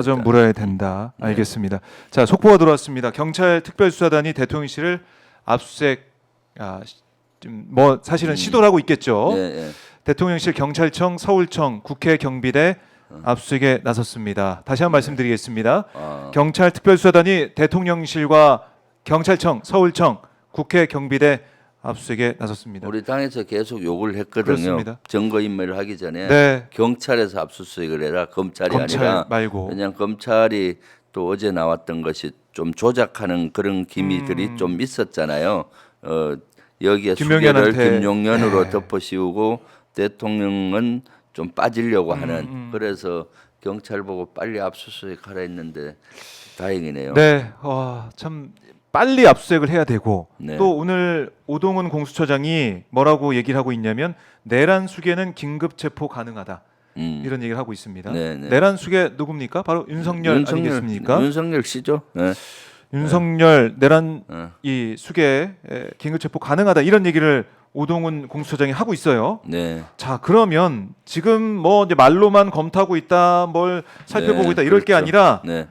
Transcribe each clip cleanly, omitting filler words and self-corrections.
좀 물어야 된다. 알겠습니다. 자, 속보가 들어왔습니다. 경찰 특별수사단이 대통령실을 압수수색 뭐 사실은 시도를 하고 있겠죠. 예. 대통령실, 경찰청, 서울청, 국회 경비대 압수수색에 나섰습니다. 다시 한번 말씀드리겠습니다. 경찰 특별수사단이 대통령실과 경찰청, 서울청, 국회 경비대 압수수색에 나섰습니다. 우리 당에서 계속 요구를 했거든요. 그렇습니다. 증거인멸을 하기 전에 네. 경찰에서 압수수색을 해라. 검찰이 검찰 아니라. 말고. 왜냐하면 검찰이 또 어제 나왔던 것이 좀 조작하는 그런 기미들이 좀 있었잖아요. 여기에 수개를 김용현한테. 김용현으로 네. 덮어씌우고 대통령은 좀 빠지려고 하는. 그래서 경찰 보고 빨리 압수수색하라 했는데 다행이네요. 네, 참 빨리 압수수색을 해야 되고 네. 또 오늘 오동훈 공수처장이 뭐라고 얘기를 하고 있냐면 내란 수계는 긴급 체포 가능하다 이런 얘기를 하고 있습니다. 네. 내란 수계 누굽니까? 바로 윤석열 아니겠습니까? 윤석열 씨죠. 네. 윤석열 내란 이 수계 긴급 체포 가능하다 이런 얘기를 오동훈 공수처장이 하고 있어요. 네. 자, 그러면 지금 뭐 이제 말로만 검토하고 있다, 뭘 살펴보고 네, 있다 이럴 게 그렇죠. 아니라 네.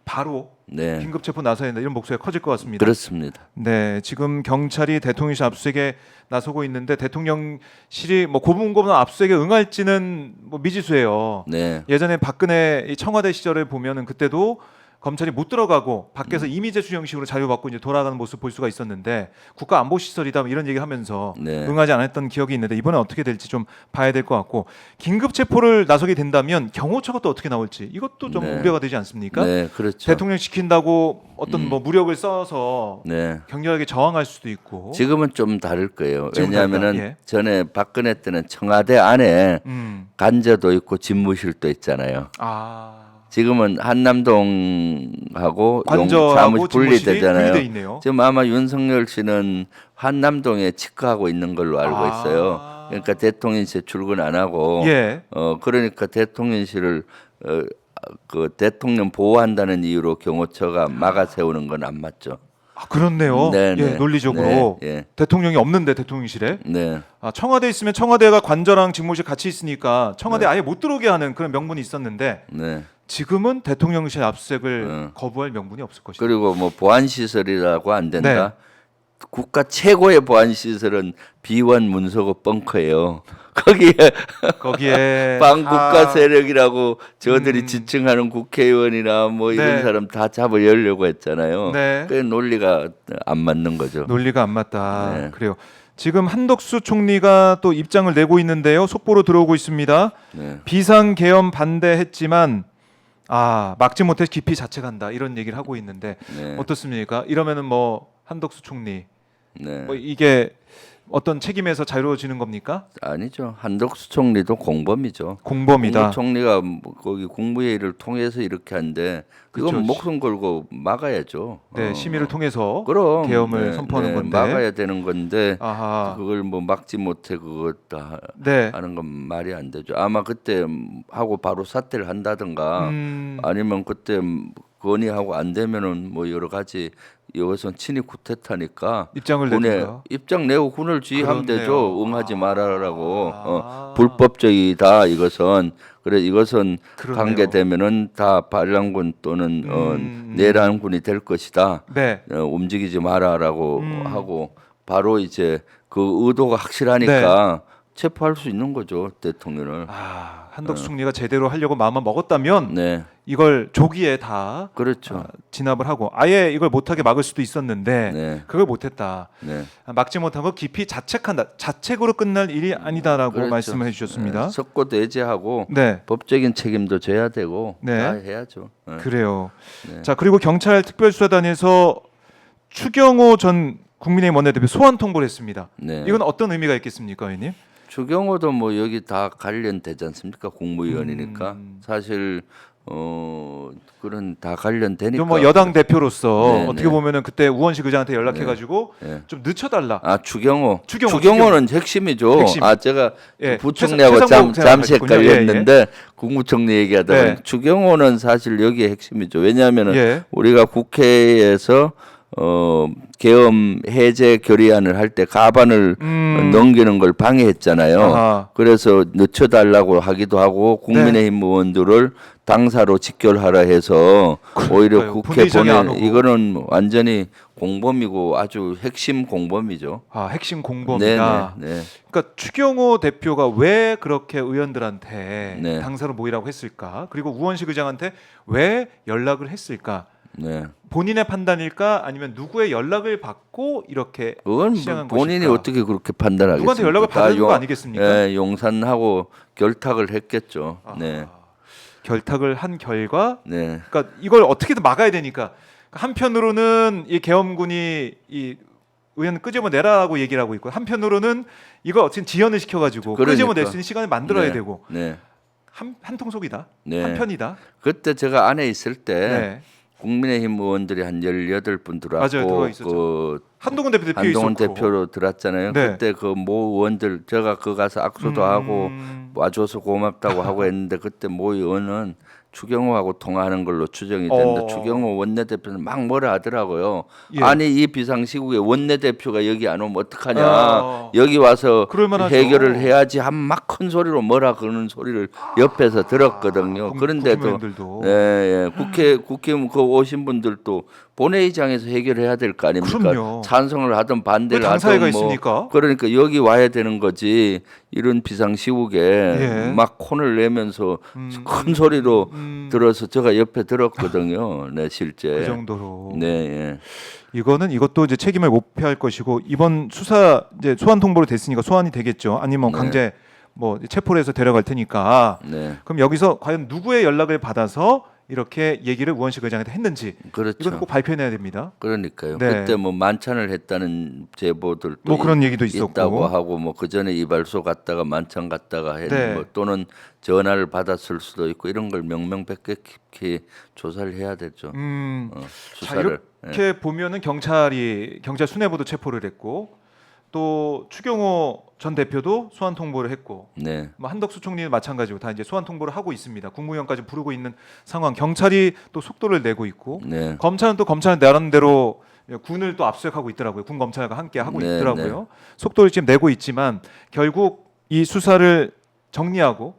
바로 네. 긴급 체포 나서야 된다 이런 목소리가 커질 것 같습니다. 그렇습니다. 네, 지금 경찰이 대통령실 압수수색에 나서고 있는데 대통령실이 뭐 고분고분 압수수색에 응할지는 뭐 미지수예요. 네. 예전에 박근혜 이 청와대 시절을 보면은 그때도 검찰이 못 들어가고 밖에서 이미제 수용식으로 자유받고 이제 돌아가는 모습 볼 수가 있었는데 국가안보시설이다 뭐 이런 얘기하면서 네. 응하지 않았던 기억이 있는데 이번에 어떻게 될지 좀 봐야 될 것 같고 긴급 체포를 나서게 된다면 경호처가 또 어떻게 나올지 이것도 좀 네. 우려가 되지 않습니까? 네, 그렇죠. 대통령 시킨다고 어떤 뭐 무력을 써서 네. 격렬하게 저항할 수도 있고. 지금은 좀 다를 거예요. 지금 왜냐하면은 다르다. 예. 전에 박근혜 때는 청와대 안에 음. 간저도 있고 집무실도 있잖아요. 지금은 한남동하고 관저하고 사무실 집무실이 분리되잖아요. 분리돼 있네요. 지금 아마 윤석열 씨는 한남동에 치과하고 있는 걸로 알고 아. 있어요. 그러니까 대통령실 출근 안 하고, 예. 그러니까 대통령실을 그 대통령 보호한다는 이유로 경호처가 막아 세우는 건 안 맞죠. 그렇네요. 네, 예, 네. 논리적으로 네, 대통령이 없는데 대통령실에 네. 청와대 있으면 청와대가 관저랑 집무실 같이 있으니까 청와대 아예 못 들어오게 하는 그런 명분이 있었는데 네. 지금은 대통령실 압수수색을 거부할 명분이 없을 것이다. 그리고 뭐 보안 시설이라고 안 된다. 네. 국가 최고의 보안 시설은 비원 문서고 벙커예요. 거기에 반국가 세력이라고 저들이 지칭하는 국회의원이나 뭐 이런 네. 사람 다 잡아 열려고 했잖아요. 네. 그 논리가 안 맞는 거죠. 논리가 안 맞다. 네. 그래요. 지금 한덕수 총리가 또 입장을 내고 있는데요. 속보로 들어오고 있습니다. 네. 비상계엄 반대했지만 막지 못해 깊이 자책한다 이런 얘기를 하고 있는데 네. 어떻습니까? 이러면은 뭐 한덕수 총리 네. 뭐 이게 어떤 책임에서 자유로워지는 겁니까? 아니죠. 한덕수 총리도 공범이죠. 공범이다. 국무총리가 뭐 거기 국무회의를 통해서 이렇게 하는데 그건 그렇죠. 목숨 걸고 막아야죠. 네, 심의를 통해서 그럼 계엄을 선포하는 건데 막아야 되는 건데 아하. 그걸 뭐 막지 못해 그것 다 네. 하는 건 말이 안 되죠. 아마 그때 하고 바로 사퇴를 한다든가 아니면 그때 건의하고 안 되면은 뭐 여러 가지 이것은 친위 쿠데타니까 입장을 군에 내든가. 입장 내고 군을 지휘하면 그렇네요. 되죠. 응하지 말아라고 불법적이다 이것은 그래 이것은 그렇네요. 관계되면은 다 반란군 또는 내란군이 될 것이다. 네. 움직이지 마라라고 하고 바로 이제 그 의도가 확실하니까 체포할 수 있는 거죠 대통령을. 한덕수 총리가 제대로 하려고 마음만 먹었다면 네, 이걸 조기에 다 그렇죠. 진압을 하고 아예 이걸 못하게 막을 수도 있었는데 네. 그걸 못했다. 네. 막지 못한 거 깊이 자책한다. 자책으로 끝날 일이 아니다라고 그렇죠. 말씀을 해주셨습니다. 네, 석고도 해제하고 네, 법적인 책임도 져야 되고 네. 다 해야죠. 네. 그래요. 네. 자, 그리고 경찰 특별수사단에서 추경호 전 국민의힘 원내대표 소환 통보를 했습니다. 네. 이건 어떤 의미가 있겠습니까, 의원님? 추경호도 뭐 여기 다 관련되지 않습니까? 국무위원이니까 사실 그런 다 관련되니까. 좀 뭐 여당 대표로서 네, 어떻게 네. 보면은 그때 우원식 의장한테 연락해가지고 네. 좀 늦춰달라. 추경호는 핵심이죠. 핵심. 제가 예, 부총리하고 최상목 잠시 생각하셨군요. 헷갈렸는데 국무총리 얘기하다가 네. 추경호는 사실 여기에 핵심이죠. 왜냐하면은 예. 우리가 국회에서 계엄 해제 결의안을 할 때 가반을 넘기는 걸 방해했잖아요. 아하. 그래서 늦춰달라고 하기도 하고 국민의힘 의원들을 당사로 직결하라 해서 오히려 그러니까요. 국회 본회의장에 안 보내 오고. 이거는 완전히 공범이고 아주 핵심 공범이죠. 아, 핵심 공범이다. 네, 네, 그러니까 추경호 대표가 왜 그렇게 의원들한테 네. 당사로 모이라고 했을까? 그리고 우원식 의장한테 왜 연락을 했을까? 네. 본인의 판단일까? 아니면 누구의 연락을 받고 이렇게 그건 시행한 본인이 것일까? 어떻게 그렇게 판단하겠습니까? 누구한테 연락을 다 받은 거 아니겠습니까? 예, 용산하고 결탁을 했겠죠. 네, 결탁을 한 결과, 네, 그러니까 이걸 어떻게든 막아야 되니까 한편으로는 이 계엄군이 이 의원 끄집어내라고 얘기를 하고 있고 한편으로는 이걸 어쨌든 지연을 시켜가지고 그러니까. 끄집어낼 수 있는 시간을 만들어야 네, 되고 네. 한 통속이다, 네. 한편이다. 그때 제가 안에 있을 때 네. 국민의힘 의원들이 한 18분 맞아요, 들어와 들어왔고 있었죠. 그 한동훈 대표도 피해 한동훈 있었고. 대표로 들었잖아요. 네. 그때 그 모 의원들 제가 그 가서 악수도 하고 와줘서 고맙다고 하고 했는데 그때 모 의원은 추경호하고 통화하는 걸로 추정이 되는데 추경호 원내대표는 막 뭐라 하더라고요. 예. 아니 이 비상시국에 원내대표가 여기 안 오면 어떡하냐. 아. 여기 와서 그럴 만하죠. 해결을 해야지 한 막 큰 소리로 뭐라 그러는 소리를 옆에서 들었거든요. 그런데도 국회의원들도. 예, 예. 국회 그 오신 분들도 본회의장에서 해결해야 될 거 아닙니까? 그럼요. 찬성을 하든 반대를 왜 당사회가 하든 뭐 있으니까? 그러니까 여기 와야 되는 거지. 이런 비상시국에 예. 막 콘을 내면서 큰 소리로 들어서 제가 옆에 들었거든요. 네, 실제. 그 정도로. 네, 예. 이것도 이제 책임을 못 피할 것이고 이번 수사 이제 소환 통보로 됐으니까 소환이 되겠죠. 아니면 네. 강제 뭐 체포를 해서 데려갈 테니까. 네. 그럼 여기서 과연 누구의 연락을 받아서 이렇게 얘기를 우원식 의장한테 했는지 그렇죠. 이건 꼭 발표해내야 됩니다. 그러니까요. 네. 그때 뭐 만찬을 했다는 제보들도 뭐 그런 얘기도 있었고. 있다고 하고 뭐 그 전에 이발소 갔다가 만찬 갔다가 했는 네. 뭐 또는 전화를 받았을 수도 있고 이런 걸 명명백백히 조사를 해야 되죠. 자, 수사를. 이렇게 보면은 경찰 수뇌부도 체포를 했고 또 추경호 전 대표도 소환 통보를 했고 네. 뭐 한덕수 총리는 마찬가지고 다 이제 소환 통보를 하고 있습니다. 국무위원까지 부르고 있는 상황. 경찰이 또 속도를 내고 있고 네. 검찰은 또 검찰 나름대로 군을 또 압수하고 있더라고요. 군 검찰과 함께 하고 네, 있더라고요. 네. 속도를 지금 내고 있지만 결국 이 수사를 정리하고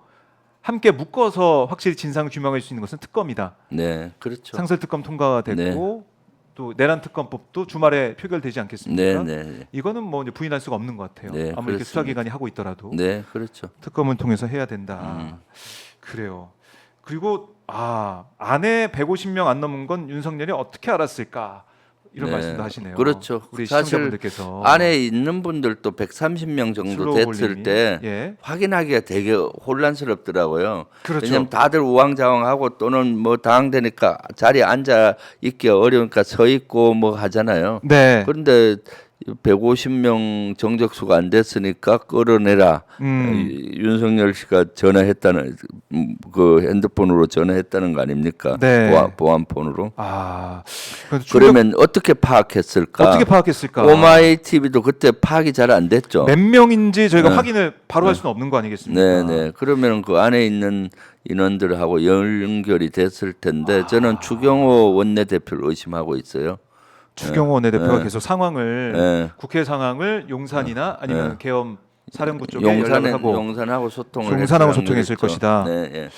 함께 묶어서 확실히 진상을 규명할 수 있는 것은 특검이다. 네. 그렇죠. 상설특검 통과가 됐고 또 내란 특검법도 주말에 표결되지 않겠습니까? 네, 네. 이거는 뭐 이제 부인할 수가 없는 것 같아요. 네, 아무리 이렇게 그렇습니다. 수사기관이 하고 있더라도 네, 그렇죠. 특검을 통해서 해야 된다. 그래요. 그리고 안에 150명 안 넘은 건 윤석열이 어떻게 알았을까? 이런 네, 말씀도 하시네요. 그렇죠. 우리 사실 시청자분들께서 안에 있는 분들도 130명 정도 슬로우 됐을 볼님이. 때 예. 확인하기가 되게 혼란스럽더라고요. 그렇죠. 왜냐하면 다들 우왕좌왕하고 또는 뭐 당황되니까 자리에 앉아 있기 어려우니까 서 있고 뭐 하잖아요. 네. 그런데 150명 정적수가 안 됐으니까 끌어내라. 윤석열 씨가 전화했다는 그 핸드폰으로 전화했다는 거 아닙니까? 네. 보안폰으로. 그래서 그러면 어떻게 파악했을까? 어떻게 파악했을까? 오마이 TV도 그때 파악이 잘 안 됐죠. 몇 명인지 저희가 네. 확인을 바로 할 수는 없는 거 아니겠습니까? 네, 네. 그러면 그 안에 있는 인원들하고 연결이 됐을 텐데 저는 추경호 원내대표를 의심하고 있어요. 추경호 원내대표가 네. 계속 상황을 네. 국회 상황을 용산이나 아니면 계엄 사령부 쪽에 연락을 하고 용산하고 소통을 용산하고 했다는 소통했을 거겠죠. 것이다. 네, 네.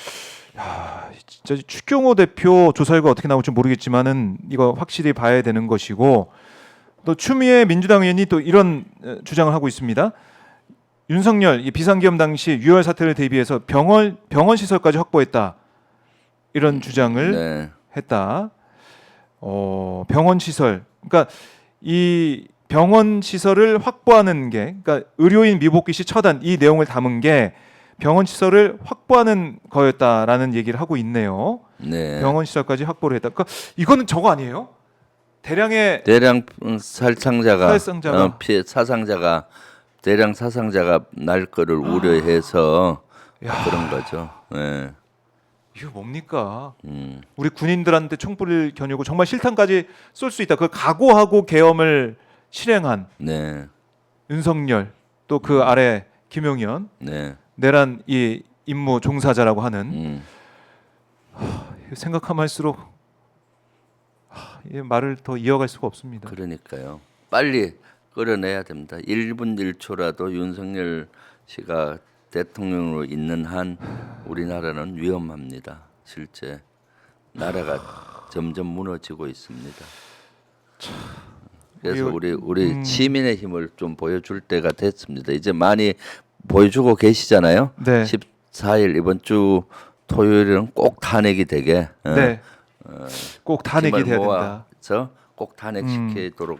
진짜 추경호 대표 조사 결과 어떻게 나올지 모르겠지만은 이거 확실히 봐야 되는 것이고 또 추미애 민주당 의원이 또 이런 주장을 하고 있습니다. 윤석열 이 비상계엄 당시 유혈 사태를 대비해서 병원 시설까지 확보했다 이런 주장을 네. 했다. 병원 시설, 그러니까 이 병원 시설을 확보하는 게, 그러니까 의료인 미복귀 시 처단 이 내용을 담은 게 병원 시설을 확보하는 거였다라는 얘기를 하고 있네요. 네. 병원 시설까지 확보를 했다. 그러니까 이거는 저거 아니에요? 대량의 대량 사상자가 피해 사상자가 대량 사상자가 날 거를 우려해서 그런 거죠. 네. 이거 뭡니까? 우리 군인들한테 총불을 겨누고 정말 실탄까지 쏠 수 있다. 그걸 각오하고 계엄을 실행한 네. 윤석열 또 그 아래 김용현 네. 내란 이 임무 종사자라고 하는 생각하면 할수록 이 말을 더 이어갈 수가 없습니다. 그러니까요. 빨리 끌어내야 됩니다. 1분 1초라도 윤석열 씨가 대통령으로 있는 한 우리나라는 위험합니다. 실제 나라가 점점 무너지고 있습니다. 그래서 우리 시민의 힘을 좀 보여줄 때가 됐습니다. 이제 많이 보여주고 계시잖아요. 네. 14일 이번 주 토요일은 꼭 탄핵이 되게 네. 꼭 탄핵이 돼야 된다. 모아서 꼭 탄핵시키도록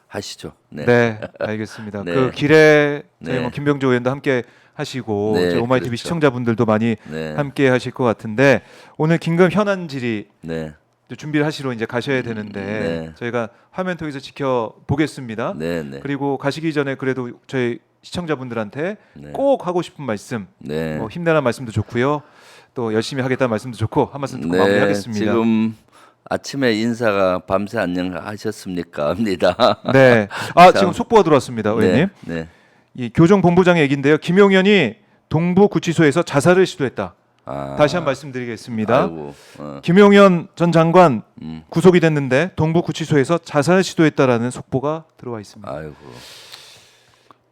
하시죠. 네. 네, 알겠습니다. 네. 그 길에 저희 네. 뭐 김병조 의원도 함께 하시고 네, 저희 오마이TV 그렇죠. 시청자분들도 많이 네. 함께 하실 것 같은데 오늘 긴급 현안 질의 네. 준비를 하시러 이제 가셔야 되는데 네. 저희가 화면 통해서 지켜보겠습니다. 네. 네. 그리고 가시기 전에 그래도 저희 시청자분들한테 네. 꼭 하고 싶은 말씀, 네. 뭐 힘내라는 말씀도 좋고요. 또 열심히 하겠다는 말씀도 좋고 한 말씀 듣고 네. 마무리하겠습니다. 지금 아침에 인사가 밤새 안녕하셨습니까? 합니다. 네. 아 지금 속보가 들어왔습니다, 의원님. 네. 네. 이 교정본부장의 얘기인데요. 김용현이 동부구치소에서 자살을 시도했다. 아, 다시 한 말씀드리겠습니다. 아이고, 김용현 전 장관 음. 구속이 됐는데 동부구치소에서 자살 시도했다라는 속보가 들어와 있습니다. 아이고.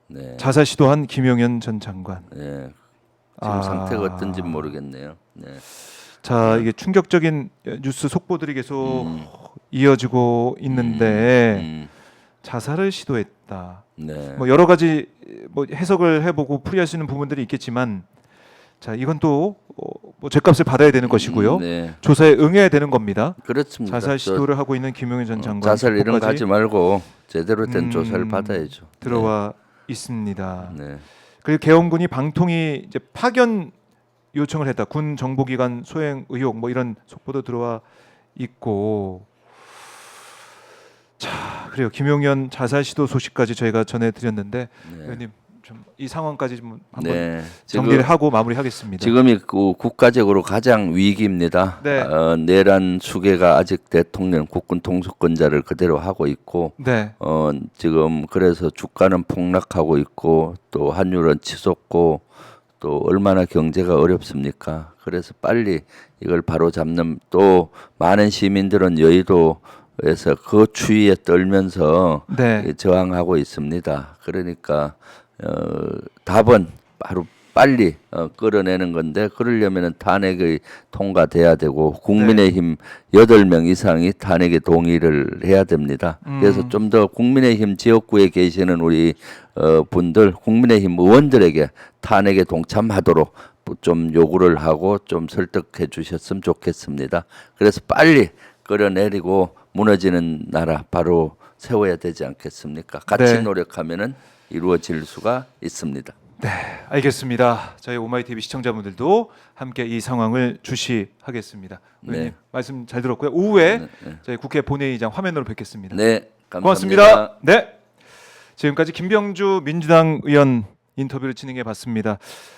네. 자살 시도한 김용현 전 장관. 네. 지금 상태가 어떤지 모르겠네요. 네. 자 이게 충격적인 뉴스 속보들이 계속 이어지고 있는데 음. 자살을 시도했다. 네. 뭐 여러 가지 뭐 해석을 해보고 풀이할 수 있는 부분들이 있겠지만 자 이건 또 뭐 죄값을 받아야 되는 것이고요. 네. 조사에 응해야 되는 겁니다. 그렇습니다. 자살 시도를 하고 있는 김용현 전 장관 자살 이런 거 속보까지 하지 말고 제대로 된 조사를 받아야죠. 들어와 있습니다. 네. 그리고 계엄군이 방통위 이제 파견 요청을 했다. 군 정보기관 소행 의혹 뭐 이런 속보도 들어와 있고 자 그래요. 김용현 자살 시도 소식까지 저희가 전해드렸는데 네. 의원님 좀 이 상황까지 좀 한번 네. 정리를 하고 마무리하겠습니다. 지금이 그 국가적으로 가장 위기입니다. 네. 내란 수계가 아직 대통령 국군 통수권자를 그대로 하고 있고 네. 지금 그래서 주가는 폭락하고 있고 또 환율은 치솟고 또 얼마나 경제가 어렵습니까? 그래서 빨리 이걸 바로 잡는 또 많은 시민들은 여의도에서 그 추위에 떨면서 네. 저항하고 있습니다. 그러니까 답은 바로 빨리 끌어내는 건데 그러려면은 탄핵이 통과돼야 되고 국민의힘 8명 이상이 탄핵에 동의를 해야 됩니다. 그래서 좀 더 국민의힘 지역구에 계시는 우리 분들 국민의힘 의원들에게 탄핵에 동참하도록 좀 요구를 하고 좀 설득해 주셨으면 좋겠습니다. 그래서 빨리 끌어내리고 무너지는 나라 바로 세워야 되지 않겠습니까? 같이 네. 노력하면은 이루어질 수가 있습니다. 네, 알겠습니다. 저희 오마이TV 시청자분들도 함께 이 상황을 주시하겠습니다. 의원님 네. 말씀 잘 들었고요. 오후에 네. 저희 국회 본회의장 화면으로 뵙겠습니다. 네, 감사합니다. 고맙습니다. 네, 지금까지 김병주 민주당 의원 인터뷰를 진행해 봤습니다.